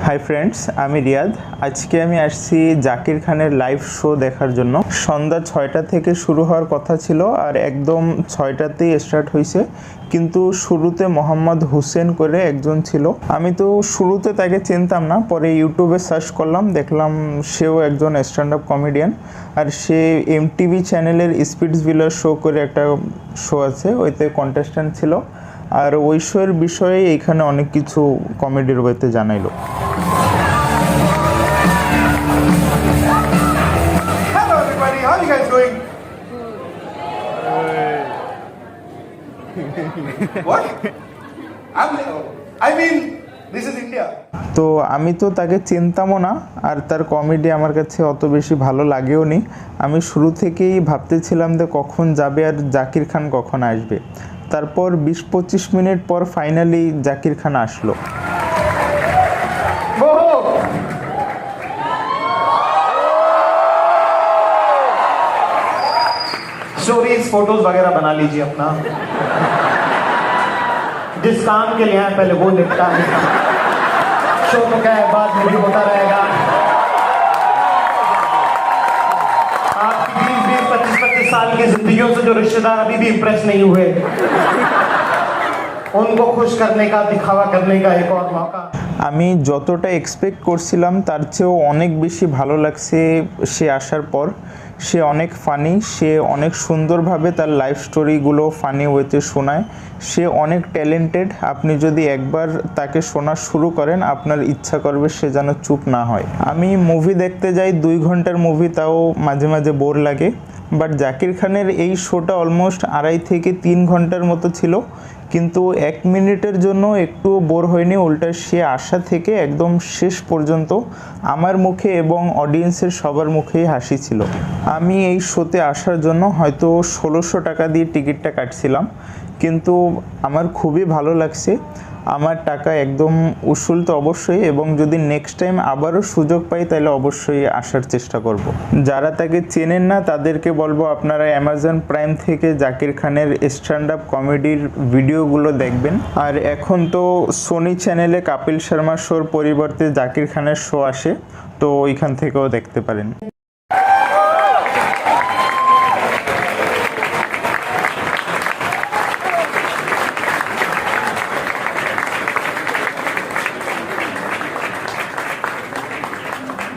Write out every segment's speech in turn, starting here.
Hi friends आमी Riyadh आज के आमी आसছি জাকির খানের लाइव शो देखार जन्य सन्ध्या 6टा থেকে शुरू हওয়ার কথা ছিল और एकदम 6টাতেই स्टार्ट হইছে किन्तु शुरूते मोहम्मद हुसैन करे एकजन छिलो आमी तो शुरूते ताके चिनताम ना परे यूट्यूबे सार्च करलाम देखलाम सेও एकजन स्टैंड आप कमेडियन और से एमटीवी चैनेलेर स्पिट्सविला शो करे एकटा शो आछे ओइते कन्टेस्टेंट छिलो और ओई शोर विषये एखाने अनेक किछु कमेडिर बइते जानाइलो। Hello everybody, how are you guys doing? What? I mean, this is India. तो आमी तो ताके चिनतामो ना और तार कमेडी आमार काछे अत बेशी भालो लागेओ नी। आमी शुरू थेकेई भाबतेछिलाम जे कखन जाबे और জাকির खान कखन आसबे। तारपर 20-25 मिनट पर फाइनली জাকির खान आसलो। स्टोरीज फोटोज वगैरह बना लीजिए अपना। जिस काम के लिए आए पहले वो निपटा है। शो तो क्या है, बाद में भी होता रहेगा। आपकी 20-25 साल की जिंदगियों से जो रिश्तेदार अभी भी इम्प्रेस नहीं हुए, उनको खुश करने का, दिखावा करने का एक और मौका। আমি যতটা এক্সপেক্ট করছিলাম তার চেয়েও অনেক বেশি ভালো লাগছে সে আসার পর। সে অনেক ফানি, সে অনেক সুন্দরভাবে তার লাইফ স্টোরিগুলো ফানি ওয়েতে শোনায়। সে অনেক ট্যালেন্টেড। আপনি যদি একবার তাকে শোনা শুরু করেন আপনার ইচ্ছা করবে সে যেন চুপ না হয়। আমি মুভি দেখতে যাই 2 ঘন্টার মুভি, তাও মাঝে মাঝে বোর লাগে। বাট জাকির খানের এই শোটা অলমোস্ট 2.5 থেকে 3 ঘন্টার মতো ছিল, কিন্তু 1 মিনিটের জন্য একটুও বোর হয়নি। উল্টা সে আসা থেকে একদম শেষ পর্যন্ত আমার মুখে এবং অডিয়েন্সের সবার মুখেই হাসি ছিল। আমি এই শোতে আসার জন্য হয়তো 1600 টাকা দিয়ে টিকিটটা কাটছিলাম, কিন্তু আমার খুবই ভালো লাগছে। আমার টাকা একদম উসুল তো অবশ্যই, এবং যদি নেক্সট টাইম আবারও সুযোগ পাই তাহলে অবশ্যই আসার চেষ্টা করব। যারা তাকে চেনেন না তাদেরকে বলবো আপনারা অ্যামাজন প্রাইম থেকে জাকির খানের স্ট্যান্ড আপ কমেডির ভিডিওগুলো দেখবেন। আর এখন তো সোনি চ্যানেলে কপিল শর্মা শোর পরিবর্তে জাকির খানের শো আসে, তো ওইখান থেকেও দেখতে পারেন।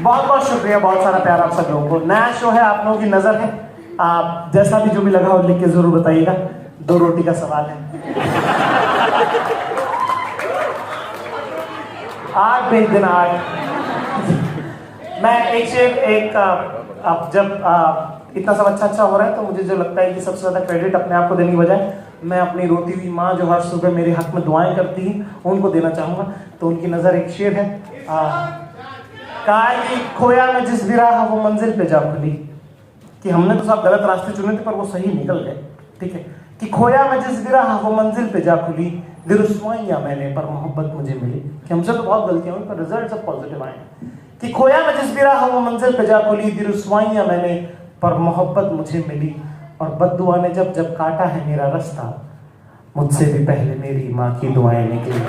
बहुत बहुत शुक्रिया, बहुत सारा प्यार आप सब लोगों को। नया शो है, आप लोगों की नजर है। आप जैसा भी जो भी लगा हो लिख के जरूर बताइएगा। 2 रोटी का सवाल है। 8 पे दिन 8। मैं एक शेर अब जब इतना सब अच्छा हो रहा है तो मुझे जो लगता है कि सबसे ज्यादा क्रेडिट अपने आप को देने की बजाय मैं अपनी रोती हुई माँ जो हर सुबह मेरे हक में दुआएं करती है उनको देना चाहूंगा। तो उनकी नजर एक शेर है। कहा कि खोया में जिस भी राह वो मंजिल पे जा खुली, कि हमने तो सब गलत रास्ते चुने थे पर वो सही निकल गए। ठीक है, कि खोया में जिस भी राह वो मंजिल पे जा खुली, दिरुस्वाइयां मैंने पर मोहब्बत मुझे मिली। कि हमसे तो बहुत गलतियां हुई पर रिजल्ट सब पॉजिटिव आए। कि खोया में जिस भी राह वो मंजिल पे जा खुली, दिरुस्वाइयां मैंने पर मोहब्बत मुझे मिली। और बद्दुआ ने जब जब काटा है मेरा रास्ता, मुझसे भी पहले मेरी माँ की दुआएं निकली।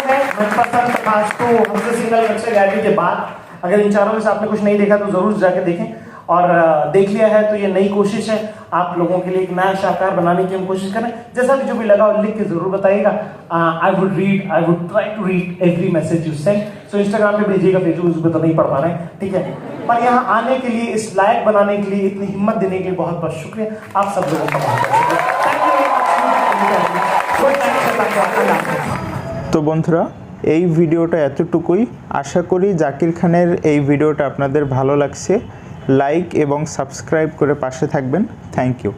है मनपसंद खास तो हमसे सिंगल बच्चे गाड़ी के बाद, अगर इन चारों में से आपने कुछ नहीं देखा तो जरूर जाके देखें। और देख लिया है तो ये नई कोशिश है आप लोगों के लिए, एक नया शाहकार बनाने की हम कोशिश करें। जैसा भी जो भी लगा लिख के जरूर बताइएगा। I would try to read every message you send. So Instagram पे भेजिएगा, फेसबुक पे तो नहीं पढ़ पा रहे हैं, ठीक है। पर यहाँ आने के लिए, इस लायक बनाने के लिए, इतनी हिम्मत देने के लिए बहुत बहुत शुक्रिया आप सब लोगों का। তো বন্ধুরা এই ভিডিওটা এতটুকুই। আশা করি জাকির খানের এই ভিডিওটা আপনাদের ভালো লাগছে। লাইক এবং সাবস্ক্রাইব করে পাশে থাকবেন। Thank you.